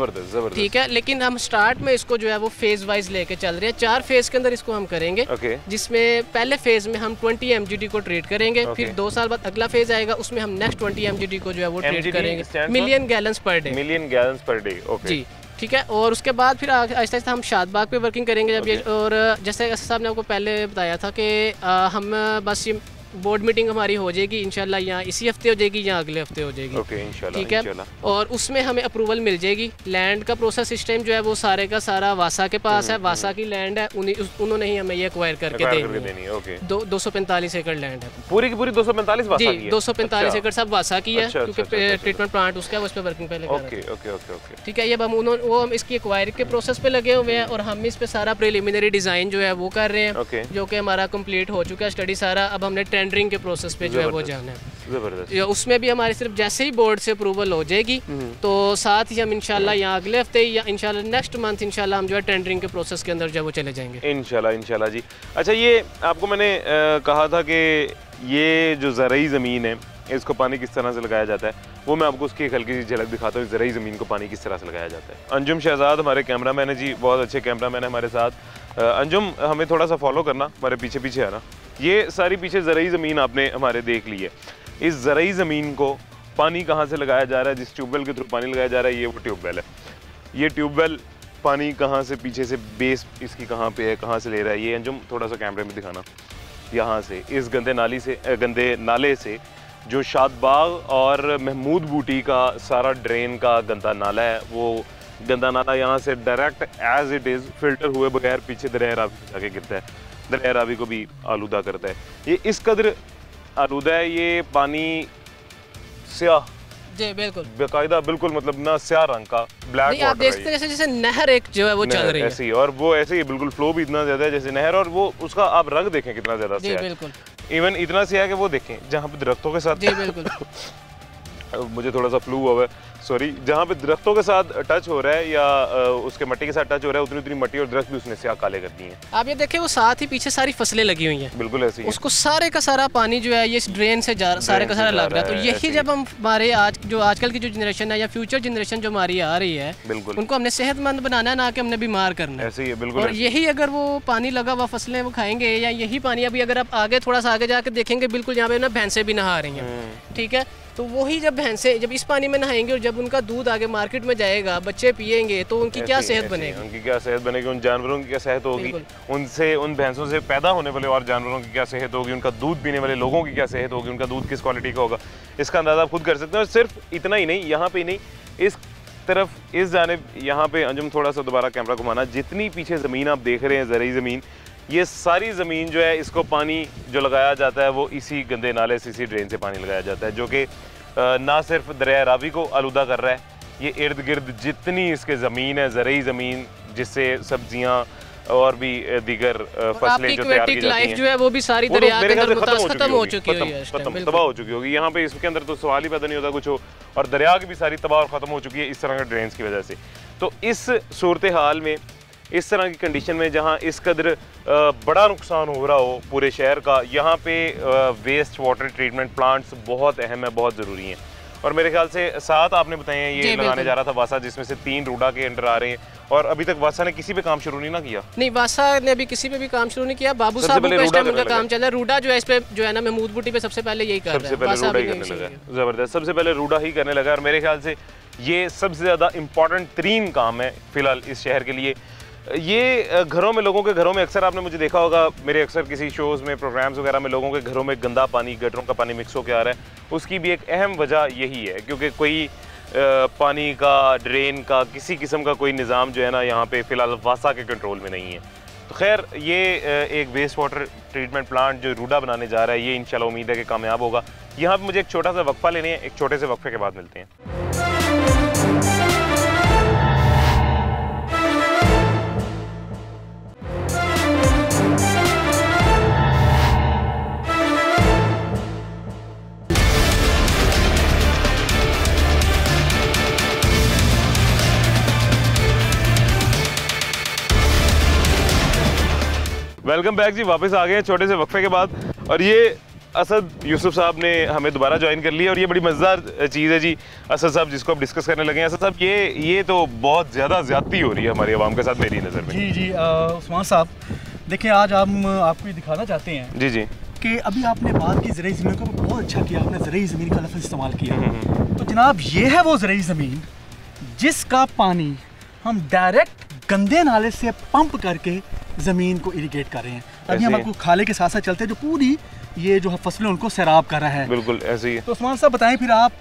ठीक है, लेकिन हम स्टार्ट में इसको जो है वो फेज वाइज लेके चल रहे हैं। 4 फेज के अंदर इसको हम करेंगे, जिसमें पहले फेज में हम 20 mgd को ट्रीट करेंगे, फिर 2 साल बाद अगला फेज आएगा, उसमें हम नेक्स्ट 20 mgd को जो है वो ट्रीट करेंगे, मिलियन गैलन्स पर डे। जी ठीक है, और उसके बाद फिर आहिस्ता आहिस्ता हम शादबाग पे वर्किंग करेंगे जब ये, और जैसे साहब ने आपको पहले बताया था कि हम बस ये बोर्ड मीटिंग हमारी हो जाएगी इंशाल्लाह, या इसी हफ्ते हो जाएगी या अगले हफ्ते हो जाएगी। ठीक है, और उसमें हमें अप्रूवल मिल जाएगी। लैंड का प्रोसेस सिस्टम जो है वो सारे का सारा वासा के पास है, वासा की लैंड है, उन्होंने ही हमें ये एक्वायर करके देनी है। 245 एकड़ लैंड है, पूरी की पूरी 245 वासा की है। 245 एकड़ सब वासा की है, क्योंकि ट्रीटमेंट प्लांट उसका है, उस पर वर्किंग पहले। ठीक है, ये हम इसकी एक्वायर के प्रोसेस पे लगे हुए हैं, और हम इस पे सारा प्रिलिमिनरी डिजाइन जो है वो कर रहे हैं, जो कि हमारा कंप्लीट हो चुका है स्टडी सारा। अब हमने टेंडरिंग के प्रोसेस पे जो है वो जाना है, उसमें भी हमारी सिर्फ जैसे ही बोर्ड से अप्रूवल हो जाएगी तो साथ ही हम इंशाल्लाह यहाँ अगले हफ्ते या इंशाल्लाह नेक्स्ट मंथ इंशाल्लाह हम जो है टेंडरिंग के प्रोसेस के अंदर जो वो चले जाएंगे इंशाल्लाह जी। अच्छा, ये आपको मैंने कहा था कि ये जो ज़रई ज़मीन है इसको पानी किस तरह से लगाया जाता है, वो मैं आपको उसकी एक हल्की सी झलक दिखाता हूँ। ज़रई ज़मीन को पानी किस तरह से लगाया जाता है। अंजुम शहजाद हमारे कैमरामैन है जी, बहुत अच्छे कैमरामैन है हमारे साथ। अंजुम, हमें थोड़ा सा फॉलो करना, हमारे पीछे पीछे आना। ये सारी पीछे ज़रई ज़मीन आपने हमारे देख ली है। इस ज़रई ज़मीन को पानी कहाँ से लगाया जा रहा है? जिस ट्यूबवेल के थ्रू पानी लगाया जा रहा है, ये वो ट्यूबवेल है। ये ट्यूबवेल पानी कहाँ से, पीछे से बेस इसकी कहाँ पे है, कहाँ से ले रहा है? ये अंजुम थोड़ा सा कैमरे में दिखाना। यहाँ से, इस गंदे नाले से जो शादबाग और महमूद बूटी का सारा ड्रेन का गंदा नाला है, वो गंदा नाला यहाँ से direct as it is filter हुए बगैर पीछे दरिया रावी जाके गिरता है, दरिया रावी को भी आलूदा करता है। ये इस कदर आलूदा है, ये पानी स्याह जी बिल्कुल बेकायदा, बिल्कुल मतलब ना स्याह रंग का ब्लैक, आप देख सकते हैं जैसे नहर एक जो है वो चल रही है ऐसी, और वो ऐसे ही बिल्कुल फ्लो भी इतना ज्यादा है जैसे नहर, और वो उसका आप रंग देखें कितना ज्यादा जी स्याह बिल्कुल, इवन इतना स्याह है कि वो देखें जहाँ पे दरख्तों के साथ जी बिल्कुल मुझे थोड़ा सा फ्लू हुआ है, सॉरी, जहाँ पे दरख्तों के साथ टच हो रहा है या उसके मट्टी के साथ टच हो रहा है, उतनी उतनी मट्टी और दरख्त भी उसने स्याह काले कर दिए हैं। आप ये देखें वो साथ ही पीछे सारी फसलें लगी हुई हैं, बिल्कुल ऐसी उसको सारे का सारा पानी जो है ये इस ड्रेन से सारे का सारा लग रहा है। तो यही जब हम हमारे आजकल की जो जनरेशन है या फ्यूचर जनरेशन जो हमारी आ रही है, बिल्कुल उनको हमने सेहतमंद बनाना है, ना कि हमने बीमार करना है। ऐसे ही है, बिल्कुल। और यही अगर वो पानी लगा हुआ फसलें वो खाएंगे, या यही पानी अभी अगर आप आगे थोड़ा सा आगे जाके देखेंगे, बिल्कुल यहाँ पे ना भैंसें भी नहा रही हैं, ठीक है, तो वही जब भैंसें जब इस पानी में नहाएंगे और जब उनका दूध आगे मार्केट में जाएगा, बच्चे पिएंगे, तो उनकी क्या सेहत बनेगी, उनकी क्या सेहत बनेगी, उन जानवरों की क्या सेहत होगी, उनसे उन भैंसों से पैदा होने वाले और जानवरों की क्या सेहत होगी, उनका दूध पीने वाले लोगों की क्या सेहत होगी, उनका दूध किस क्वालिटी का होगा, इसका अंदाजा आप खुद कर सकते हैं। और सिर्फ इतना ही नहीं, यहाँ पे नहीं, इस तरफ इस जानिब यहाँ पे अंजुम थोड़ा सा दोबारा कैमरा घुमाना, जितनी पीछे ज़मीन आप देख रहे हैं, ज़रूरी ज़मीन, ये सारी ज़मीन जो है इसको पानी जो लगाया जाता है वो इसी गंदे नाले से, इसी ड्रेन से पानी लगाया जाता है, जो कि ना सिर्फ दरिया रावी को आलूदा कर रहा है, ये इर्द गिर्द जितनी इसके ज़मीन है, ज़रूरी ज़मीन, जिससे सब्जियाँ और भी दीगर फसलें जो तैयार की जाती हैं, जो है वो भी सारी दरिया के अंदर खत्म हो चुकी है, तबाह हो चुकी होगी। यहाँ पे इसके अंदर तो सवाल ही पैदा नहीं होता कुछ हो, और दरिया की भी सारी तबाह और ख़त्म हो चुकी है इस तरह के ड्रेन्स की वजह से। तो इस सूरत हाल में, इस तरह की कंडीशन में जहाँ इस कदर बड़ा नुकसान हो रहा हो पूरे शहर का, यहाँ पे वेस्ट वाटर ट्रीटमेंट प्लांट्स बहुत अहम है, बहुत ज़रूरी हैं। और मेरे ख्याल से 7 आपने बताए हैं ये लगाने जा रहा था वासा, जिसमें से 3 रूडा के अंडर आ रहे हैं, और अभी तक वासा ने किसी पे काम शुरू नहीं ना किया। नहीं, वासा ने अभी किसी पे भी काम शुरू नहीं किया, बाबू साहब का इस टाइम उनका काम चल रहा है। रूडा जो है इस पे जो है ना महमूद बूटी पे सबसे पहले यही कर रहा है, सबसे पहले रूडा ही करने लगा, ज़बरदस्त, सबसे पहले रूडा ही करने लगा। और मेरे ख्याल से ये सबसे ज़्यादा इम्पॉर्टेंट तरीन काम है फ़िलहाल इस शहर के लिए। ये घरों में, लोगों के घरों में अक्सर आपने मुझे देखा होगा, मेरे अक्सर किसी शोज़ में, प्रोग्राम्स वगैरह में, लोगों के घरों में गंदा पानी, गटरों का पानी मिक्स होकर आ रहा है। उसकी भी एक अहम वजह यही है, क्योंकि कोई पानी का, ड्रेन का, किसी किस्म का कोई निज़ाम जो है ना यहाँ पे फ़िलहाल वासा के कंट्रोल में नहीं है। तो खैर, ये एक वेस्ट वाटर ट्रीटमेंट प्लांट जो रूडा बनाने जा रहा है, ये इंशाल्लाह उम्मीद है कि कामयाब होगा। यहाँ पर मुझे एक छोटा सा वक्फा लेने हैं, एक छोटे से वक्फे के बाद मिलते हैं। वेलकम बैक जी, वापस आ गए हैं छोटे से वक्फे के बाद। और ये असद यूसुफ साहब ने हमें दोबारा ज्वाइन कर लिया, और ये बड़ी मज़ेदार चीज़ है जी असद साहब, जिसको आप डिस्कस करने लगे हैं। असद साहब, ये तो बहुत ज़्यादा ज़्यादती हो रही है हमारी आवाम के साथ मेरी नज़र में। जी जी उस्मान साहब, देखिए आज हम आपको ये दिखाना चाहते हैं जी जी कि अभी आपने बात की ज़रूरी ज़मीन को, बहुत अच्छा किया आपने, ज़रूरी ज़मीन का लफ्ज़ इस्तेमाल किया। तो जनाब ये है वो ज़रूरी ज़मीन जिसका पानी हम डायरेक्ट गंदे नाले से पंप करके ज़मीन को इरिगेट कर रहे हैं। अभी हम आपको खाले के साथ साथ चलते हैं, जो पूरी ये जो फसलें उनको सैराब कर रहा है। बिल्कुल ऐसे ही है। तो उस्मान साहब बताएं फिर आप,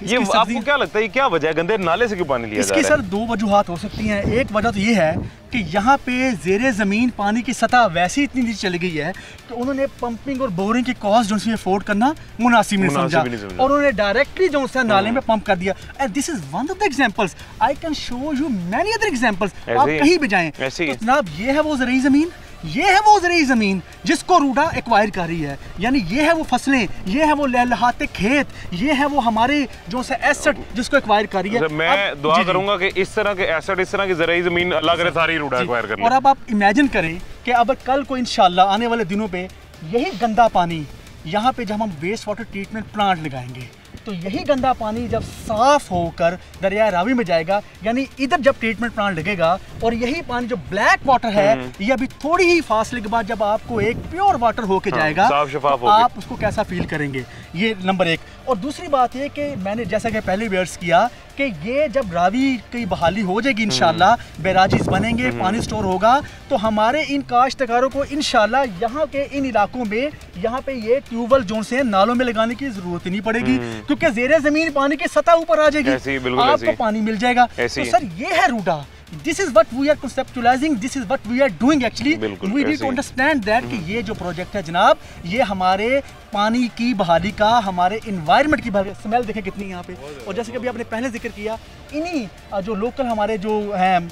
ये आपको क्या लगता है क्या वजह है, गंदे नाले से क्यों पानी लिया जा रहा है? इसकी सर 2 वजूहात हो सकती हैं। एक वजह तो ये है कि यहाँ पे ज़ेरे ज़मीन पानी की सतह वैसी इतनी नीचे चली गई है कि उन्होंने पंपिंग और बोरिंग की कॉस्ट जो है अफोर्ड करना मुनासिब नहीं समझा, और उन्होंने डायरेक्टली जो है नाले में पंप कर दिया। And this is one of the examples, I can show you many other examples, आप कहीं भी जाएं। तो जनाब ये है वो ज़रूरी ज़मीन, ये है वो ज़रूरी ज़मीन जिसको रूडा एक्वायर कर रही है, यानी ये है वो फसलें, ये है वो लहलहाते खेत, ये है वो हमारे जो से एसेट जिसको एक्वायर कर रही है। मैं दुआ करूंगा कि इस तरह के एसेट, इस तरह की ज़रूरी ज़मीन अल्लाह करे सारी रूडा एक्वायर कर ले। और अब आप इमेजिन करें कि अब कल को इंशाल्लाह आने वाले दिनों पे यही गंदा पानी यहाँ पे जब हम वेस्ट वाटर ट्रीटमेंट प्लांट लगाएंगे, तो यही गंदा पानी जब साफ होकर दरिया रावी में जाएगा, यानी इधर जब ट्रीटमेंट प्लांट लगेगा, और यही पानी जो ब्लैक वाटर है ये अभी थोड़ी ही फासले के बाद जब आपको एक प्योर वाटर होके जाएगा, तो आप उसको कैसा फील करेंगे, ये नंबर 1। और दूसरी बात ये कि मैंने जैसा कि पहले भी अर्ज किया कि ये जब रावी की बहाली हो जाएगी इंशाल्लाह, बैराजेस बनेंगे, पानी स्टोर होगा, तो हमारे इन काश्तकारों को इंशाल्लाह यहाँ के इन इलाकों में यहाँ पे ये ट्यूबवेल जोन से नालों में लगाने की जरूरत नहीं पड़ेगी, क्योंकि ज़ेरे ज़मीन पानी की सतह ऊपर आ जाएगी, आपको पानी मिल जाएगा। तो सर ये है RUDA, this is what we are conceptualizing, this is what we are doing actually, we need to understand that कि ये जो प्रोजेक्ट है जनाब, ये हमारे पानी की बहाली का, हमारे इन्वायरमेंट की बहाली, स्मेल देखें कितनी यहाँ पे, और जैसे कि अभी आपने पहले जिक्र किया, इन्हीं जो लोकल हमारे जो हैं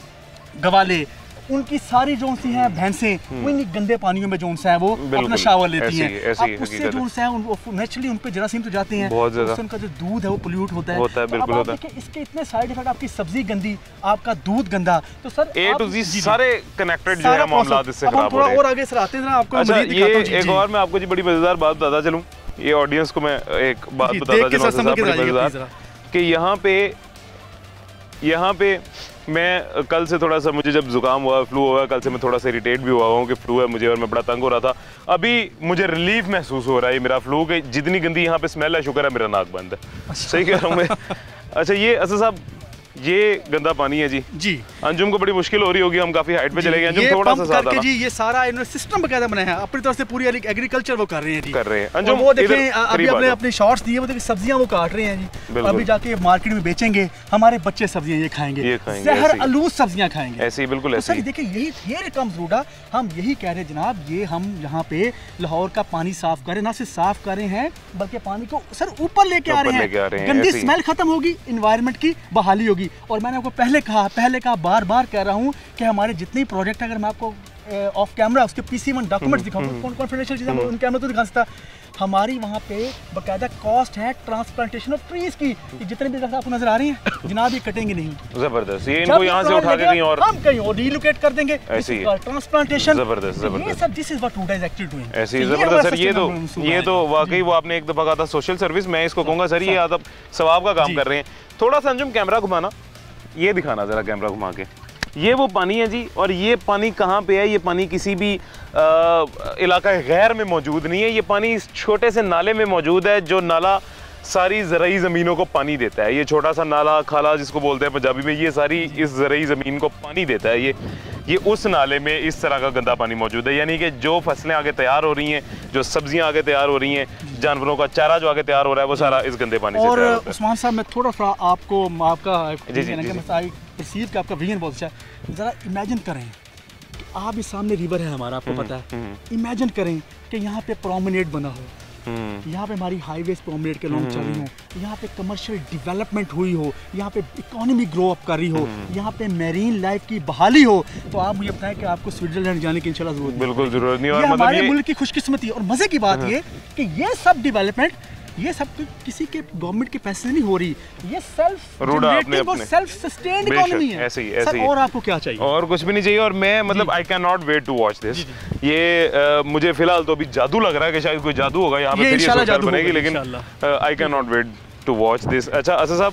गवाले, उनकी सारी जो सी हैं भैंसें, वो इन गंदे पानियों में जो है वो अपना शावर लेती हैं, अब उससे जो है नेचुरली उन पे जरासीम तो जाते हैं, उससे उनका जो दूध है वो पोल्यूट होता है, बिल्कुल होता है। इसके इतने साइड इफेक्ट, आपकी सब्जी गंदी, आपका दूध गंदा, तो सर ए टू जी सारे कनेक्टेड जो है मामला इससे खराब हो रहे हैं। और आगे सर आते हैं आपको ये एक और मैं आपको जी बड़ी मजेदार बात बताता चलूं, ये ऑडियंस को मैं एक बात बताता चलूं कि यहाँ पे मैं कल से थोड़ा सा, मुझे जब जुकाम हुआ, फ्लू हुआ, कल से मैं थोड़ा सा इरिटेट भी हुआ हूँ कि फ्लू है मुझे और मैं बड़ा तंग हो रहा था। अभी मुझे रिलीफ महसूस हो रहा है मेरा फ्लू के, जितनी गंदी यहाँ पे स्मेल है, शुक्र है मेरा नाक बंद है। सही कह रहा हूँ मैं। अच्छा ये असद साहब, ये गंदा पानी है जी। अंजुम को बड़ी मुश्किल हो रही होगी, हम काफी हाइट पे चले गए। अंजुम थोड़ा सा साथ आना। जी ये सारा इन्होंने सिस्टम बकायदा बनाया है, अपनी तरफ से पूरी एग्रीकल्चर वो कर रहे हैं जी। कर रहे हैं अंजुम, वो देखें अभी अपने शॉर्ट्स दिए, वो देखिए सब्जियां वो काट रहे हैं जी, अभी जाके मार्केट में बेचेंगे, हमारे बच्चे सब्जियां ये खाएंगे, जहर आलूद सब्जियां खाएंगे ऐसे ही, बिल्कुल ऐसे ही। देखिए यही हियर कम्स रूडा, हम यही कह रहे हैं जनाब, ये हम यहाँ पे लाहौर का पानी साफ करें, ना सिर्फ साफ कर रहे हैं बल्कि पानी को सर ऊपर लेके आ रहे हैं, गंदी स्मेल खत्म होगी, इन्वायरमेंट की बहाली होगी। और मैंने आपको पहले कहा बार बार कह रहा हूँ कि हमारे जितने प्रोजेक्ट, अगर मैं आपको ऑफ कैमरा उसके PC1 डॉक्यूमेंट्स दिखाऊंगा, कौन कॉन्फिडेंशियल चीज़ें उन कैमरा तो दिखा सकता, हमारी वहाँ पे बकायदा कॉस्ट है ट्रांसप्लांटेशन ऑफ ट्रीज की, जितने भी दरख्त आपको नजर आ रही हैं जनाब, ये कटेंगे नहीं, जबरदस्त, ये इनको यहाँ से उठा के कहीं और हम कहीं और रिलोकेट कर देंगे, ऐसे ही ट्रांसप्लांटेशन, जबरदस्त ये सब this is what RUDA is actually doing, ऐसे ही जबरदस्त सर। ये तो वाकई वो आपने एक दफा कहा था सोशल सर्विस, मैं इसको कहूँगा सर ये आदम सवाब का काम कर रहे हैं। थोड़ा सा अंजुम कैमरा घुमाना, ये दिखाना जरा कैमरा घुमा के, ये वो पानी है जी, और ये पानी कहाँ पे है, ये पानी किसी भी इलाका गैर में मौजूद नहीं है, ये पानी इस छोटे से नाले में मौजूद है, जो नाला सारी ज़रई ज़मीनों को पानी देता है। ये छोटा सा नाला, खाला जिसको बोलते हैं पंजाबी में, ये सारी इस ज़रई ज़मीन को पानी देता है। ये उस नाले में इस तरह का गंदा पानी मौजूद है, यानी कि जो फसलें आगे तैयार हो रही हैं, जो सब्जियां आगे तैयार हो रही हैं, जानवरों का चारा जो आगे तैयार हो रहा है, वो सारा इस गंदे पानी से तैयार होता है। उस्मान साहब मैं थोड़ा सा आपको परसीव का आपका विजन बहुत अच्छा है, ज़रा इमेजिन करें कि आप इस सामने रिवर है हमारा, आपको पता है, इमेजिन करें कि यहाँ पे प्रोमेनेड बना हो, यहाँ पे हमारी हाईवेज प्रोमेनेड के लॉन्ग चल रही हो, यहाँ पे कमर्शियल डेवलपमेंट हुई हो, यहाँ पे इकोनॉमी ग्रो अप कर रही हो, यहाँ पे मैरीन लाइफ की बहाली हो, तो आप मुझे बताएं कि आपको स्विट्जरलैंड जाने की इंशाल्लाह जरूरत नहीं, बिल्कुल जरूरत नहीं। और मतलब हमारे मुल्क की खुशकिस्मती। और मजे की बात ये कि ये सब डेवलपमेंट, ये सब किसी के गवर्नमेंट के पैसे नहीं हो रही, ये सेल्फ जनरेटिंग और सेल्फ सस्टेन्ड इकोनॉमी है। ऐसे ही और आपको क्या चाहिए? और कुछ भी नहीं चाहिए। और मैं मतलब I can not wait to watch this. ये मुझे फिलहाल तो अभी जादू लग रहा है कि शायद कोई जादू होगा यहाँ पे, फिर ये बनेगी, लेकिन I can not wait to watch this. अच्छा असद साहब,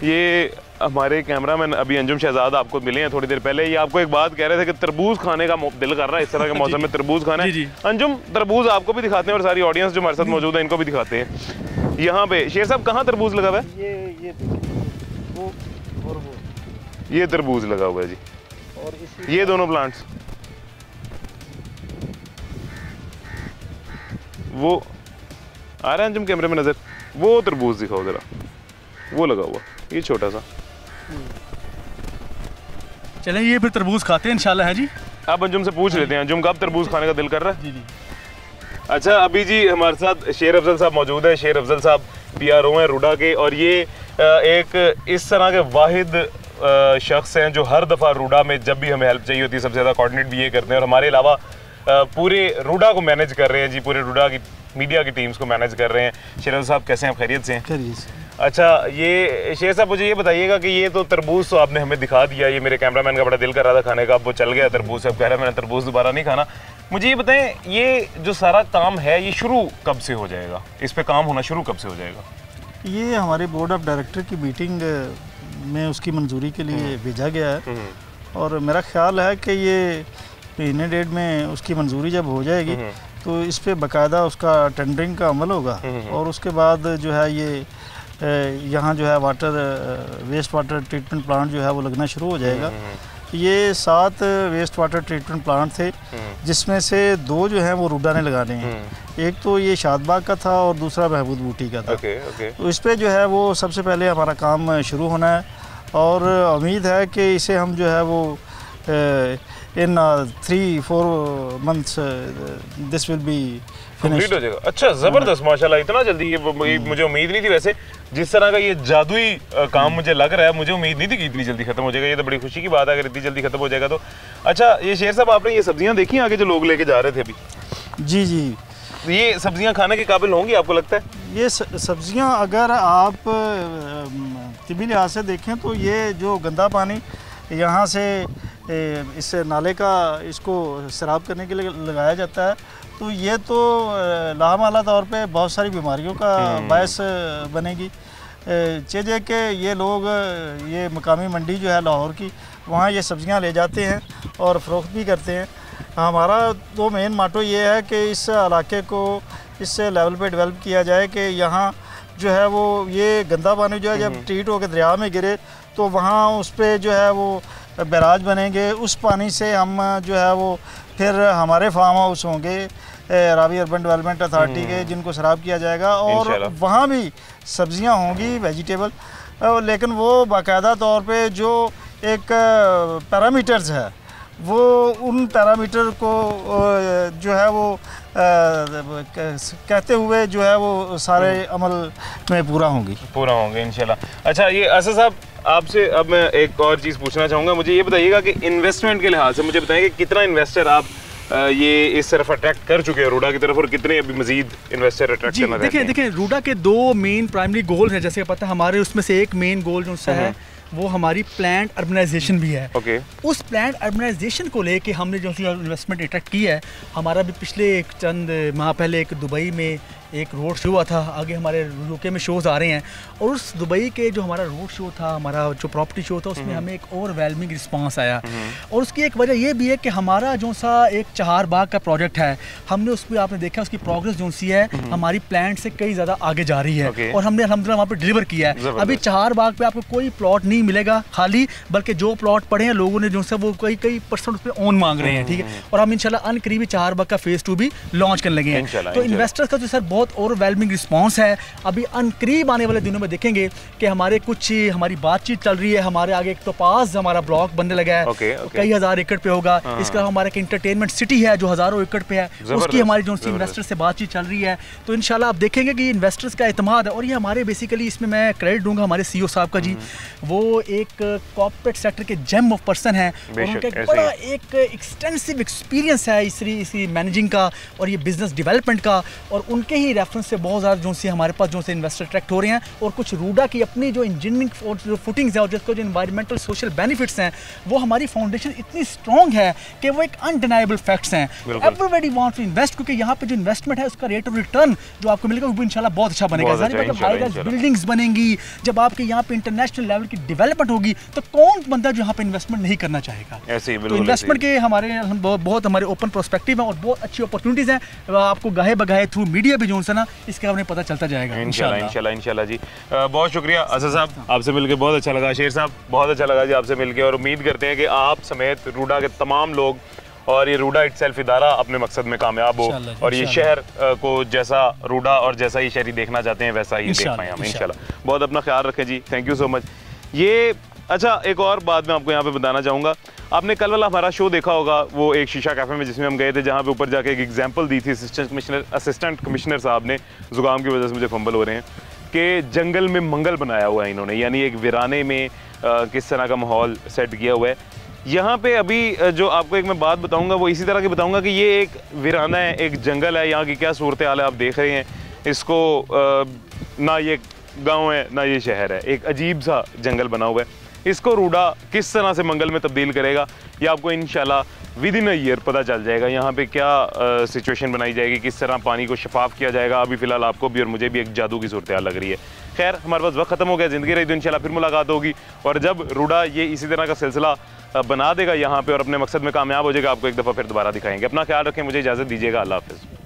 ये हमारे कैमरामैन अभी अंजुम शहजाद आपको मिले हैं थोड़ी देर पहले, ये आपको एक बात कह रहे थे कि तरबूज खाने का दिल कर रहा है, इस तरह के मौसम में तरबूज खाना है। अंजुम तरबूज आपको भी दिखाते हैं और सारी ऑडियंस जो हमारे साथ मौजूद है इनको भी दिखाते हैं। यहाँ पे शेर साहब कहाँ तरबूज लगा हुआ है? ये तरबूज लगा हुआ है जी, और ये दोनों प्लांट्स, वो आ रहा है अंजुम कैमरे में नजर, वो तरबूज दिखाओ जरा, वो लगा हुआ, ये छोटा सा। चलें ये फिर तरबूज खाते हैं इंशाल्लाह है जी। आप अंजुम से पूछ लेते हैं, अंजुम कब तरबूज खाने का दिल कर रहा है? जी। अच्छा अभी जी हमारे साथ शेर अफजल साहब मौजूद है। शेर अफजल साहब PRO हैं रूडा के, और ये एक इस तरह के वाहिद शख्स हैं जो हर दफ़ा रूडा में जब भी हमें हेल्प चाहिए होती है सबसे ज़्यादा कोऑर्डिनेट भी ये करते हैं, और हमारे अलावा पूरे रूडा को मैनेज कर रहे हैं जी, पूरे रूडा की मीडिया की टीम्स को मैनेज कर रहे हैं। शेर साहब कैसे हैं, खैरियत से हैं? खैरियत से। अच्छा ये शेर साहब मुझे ये बताइएगा कि ये तो तरबूज तो आपने हमें दिखा दिया, ये मेरे कैमरामैन का बड़ा दिल कर रहा था खाने का, अब वो चल गया तरबूज, अब कह रहा है मैंने तरबूज दोबारा नहीं खाना। मुझे ये बताएं ये जो सारा काम है ये शुरू कब से हो जाएगा, इस पे काम होना शुरू कब से हो जाएगा? ये हमारे बोर्ड ऑफ डायरेक्टर की मीटिंग में उसकी मंजूरी के लिए भेजा गया है, और मेरा ख्याल है कि ये महीने डेढ़ में उसकी मंजूरी जब हो जाएगी तो इस पे बाकायदा उसका टेंडरिंग का अमल होगा, और उसके बाद जो है ये यहाँ जो है वेस्ट वाटर ट्रीटमेंट प्लांट जो है वो लगना शुरू हो जाएगा। ये 7 वेस्ट वाटर ट्रीटमेंट प्लांट थे, जिसमें से 2 जो हैं वो रूडा ने लगाने हैं। एक तो ये शादबाग का था और दूसरा महबूब बूटी का था। तो इस पर जो है वो सबसे पहले हमारा काम शुरू होना है और उम्मीद है कि इसे हम जो है वो इन 3-4 months this will be complete हो जाएगा। अच्छा, ज़बरदस्त, माशाल्लाह, इतना जल्दी। ये मुझे उम्मीद नहीं थी। वैसे जिस तरह का ये जादुई काम मुझे लग रहा है, मुझे उम्मीद नहीं थी कि इतनी जल्दी खत्म हो जाएगा। ये तो बड़ी खुशी की बात है अगर इतनी जल्दी खत्म हो जाएगा तो। अच्छा, ये शेर साहब, आपने ये सब्जियां देखी आगे जो लोग लेके जा रहे थे अभी? जी जी, ये सब्जियां खाने के काबिल होंगी आपको लगता है? ये सब्जियां अगर आप तिबी लिहाज से देखें तो ये जो गंदा पानी यहाँ से इस नाले का इसको सैराब करने के लिए लगाया जाता है, तो ये तो लामाला तौर पे बहुत सारी बीमारियों का बायस बनेगी। चीज़ के ये लोग ये मकामी मंडी जो है लाहौर की, वहाँ ये सब्जियां ले जाते हैं और फ़रोख्त भी करते हैं। हमारा तो मेन माटो ये है कि इस इलाके को इस लेवल पे डेवलप किया जाए कि यहाँ जो है वो ये गंदा पानी जो है जब ट्रीट होकर दरिया में गिरे तो वहाँ उस पर जो है वो बैराज बनेंगे। उस पानी से हम जो है वो फिर हमारे फार्म हाउस होंगे रावी अर्बन डेवलपमेंट अथॉरिटी के, जिनको सराब किया जाएगा और वहाँ भी सब्जियां होंगी वेजिटेबल, लेकिन वो बाकायदा तौर पे जो एक पैरामीटर्स है वो उन पैरामीटर को जो है वो कहते हुए जो है वो सारे अमल में पूरा होंगे इंशाल्लाह। अच्छा, ये असद साहब, आपसे अब मैं एक और चीज़ पूछना चाहूँगा। मुझे ये बताइएगा कि इन्वेस्टमेंट के लिहाज से मुझे बताइए कि कितना इन्वेस्टर आप ये इस तरफ अट्रैक्ट कर चुके हैं रूडा की तरफ, और कितने अभी मजीद इन्वेस्टर अट्रैक्ट करना चाहते हैं? देखिए, रूडा के 2 मेन प्राइमरी गोल हैं। जैसे पता है हमारे उसमें से एक मेन गोल जो है वो हमारी प्लान्ड अर्बनाइजेशन भी है। उस प्लान्ड अर्बनाइजेशन को लेके हमने जो इन्वेस्टमेंट अट्रैक्ट की है, हमारा भी पिछले चंद माह पहले एक दुबई में एक रोड शो हुआ था, आगे हमारे यूके में शोज़ आ रहे हैं, और उस दुबई के जो हमारा रोड शो था, हमारा जो प्रॉपर्टी शो था, उसमें हमें एक ओवरवेलमिंग रिस्पांस आया। और उसकी एक वजह ये भी है कि हमारा जो सा एक चहार बाग का प्रोजेक्ट है, हमने उसमें आपने देखा उसकी प्रोग्रेस जो सी है हमारी प्लान से कई ज़्यादा आगे जा रही है और हमने अल्हम्दुलिल्लाह वहाँ पर डिलीवर किया है। अभी चहार बाग पे आपको कोई प्लॉट नहीं मिलेगा खाली, बल्कि जो प्लॉट पड़े हैं लोगों ने जो सा वो कई परसेंट उस पर ओन मांग रहे हैं, ठीक है। और हम इंशाल्लाह अनकरीबी चहार बाग का फेज़ 2 भी लॉन्च करने लगे हैं। तो इन्वेस्टर्स का जो सर बहुत ओवरवेलमिंग रिस्पांस है। अभी अनकरीब आने वाले दिनों में देखेंगे कि हमारी बातचीत चल रही है। हमारे आगे एक टोपाज हमारा ब्लॉक बनने लगा है, कई हज़ार एकड़ पे होगा। इसका हमारा एक इंटरटेनमेंट सिटी है जो हज़ारों एकड़ पे है, उसकी हमारी जो इन्वेस्टर से बातचीत चल रही है। तो इंशाल्लाह आप देखेंगे कि इन्वेस्टर्स का एतमाद है। और ये हमारे बेसिकली इसमें मैं क्रेडिट दूंगा हमारे CEO साहब का जी, वो एक कॉर्पोरेट सेक्टर के जेम ऑफ पर्सन है और उनका एक बड़ा एक एक्सटेंसिव एक्सपीरियंस है इसी मैनेजिंग का और ये बिजनेस डेवलपमेंट का। और उनके ही रेफरेंस से बहुत ज़्यादा जो से हमारे पास जो से इन्वेस्टर अट्रैक्ट हो रहे हैं। और कुछ रूडा की अपनी जो इंजीनियरिंग और जो फुटिंग्स है और जिसको जो इन्वायरमेंटल सोशल बेनिफिट्स हैं, वो हमारी फाउंडेशन इतनी स्ट्रॉन्ग है कि वो एक अनडिनाइबल फैक्ट्स हैं। एवरीबॉडी वांट्स टू इन्वेस्ट, क्योंकि यहाँ पे जो इन्वेस्टमेंट है उसका रेट ऑफ रिटर्न जो आपको मिलेगा वो भी इंशाल्लाह बहुत अच्छा बनेगा। बिल्डिंग्स बनेंगी, जब आपके यहाँ पे इंटरनेशनल लेवल की डेवलपमेंट होगी तो कौन बंदा जो यहाँ पे इन्वेस्टमेंट नहीं करना चाहेगा। तो इन्वेस्टमेंट के हमारे बहुत हमारे ओपन प्रोस्पेक्टिव है और बहुत अच्छी अपॉर्चुनिटीज हैं। आपको गाहे बगाहे थ्रू मीडिया भी जो है ना इसके हमें पता चलता जाएगा इंशाल्लाह जी। बहुत शुक्रिया असद साहब, आपसे मिलकर बहुत अच्छा लगा। शेर साहब, बहुत अच्छा लगा जी आपसे मिलकर, और उम्मीद करते हैं कि आप समेत रूडा के तमाम लोग और ये रूडा इटसेल्फ इदारा अपने मकसद में कामयाब हो और ये शहर को जैसा रूडा और जैसा ये शहरी देखना चाहते हैं वैसा ही देख पाएँ हम इंशाल्लाह। बहुत अपना ख्याल रखें जी, थैंक यू सो मच। ये अच्छा, एक और बात मैं आपको यहाँ पे बताना चाहूँगा। आपने कल वाला हमारा शो देखा होगा, वो एक शीशा कैफ़े में जिसमें हम गए थे, जहाँ पे ऊपर जाके एक एग्जांपल दी थी असिस्टेंट कमिश्नर साहब ने, ज़ुकाम की वजह से मुझे फंबल हो रहे हैं, कि जंगल में मंगल बनाया हुआ है इन्होंने, यानी एक वीराने में किस तरह का माहौल सेट किया हुआ है। यहाँ पे अभी जो आपको एक मैं बात बताऊँगा वो इसी तरह की बताऊँगा कि ये एक वीराना है, एक जंगल है, यहाँ की क्या सूरत हाल है आप देख रहे हैं। इसको ना ये गाँव है ना ये शहर है, एक अजीब सा जंगल बना हुआ है। इसको रूडा किस तरह से मंगल में तब्दील करेगा ये आपको इंशाल्लाह विद इन अ ईयर पता चल जाएगा। यहाँ पे क्या सिचुएशन बनाई जाएगी, किस तरह पानी को शफाफ किया जाएगा। अभी फ़िलहाल आपको भी और मुझे भी एक जादू की सूरत हाल लग रही है। खैर, हमारे पास वक्त ख़त्म हो गया, ज़िंदगी रही तो इंशाल्लाह फिर मुलाकात होगी। और जब रूडा ये इसी तरह का सिलसिला बना देगा यहाँ पे और अपने मकसद में कामयाब हो जाएगा, आपको एक दफ़ा फिर दोबारा दिखाएंगे। अपना ख्याल रखें, मुझे इजाज़त दीजिएगा, अल्लाह हाफ़िज़।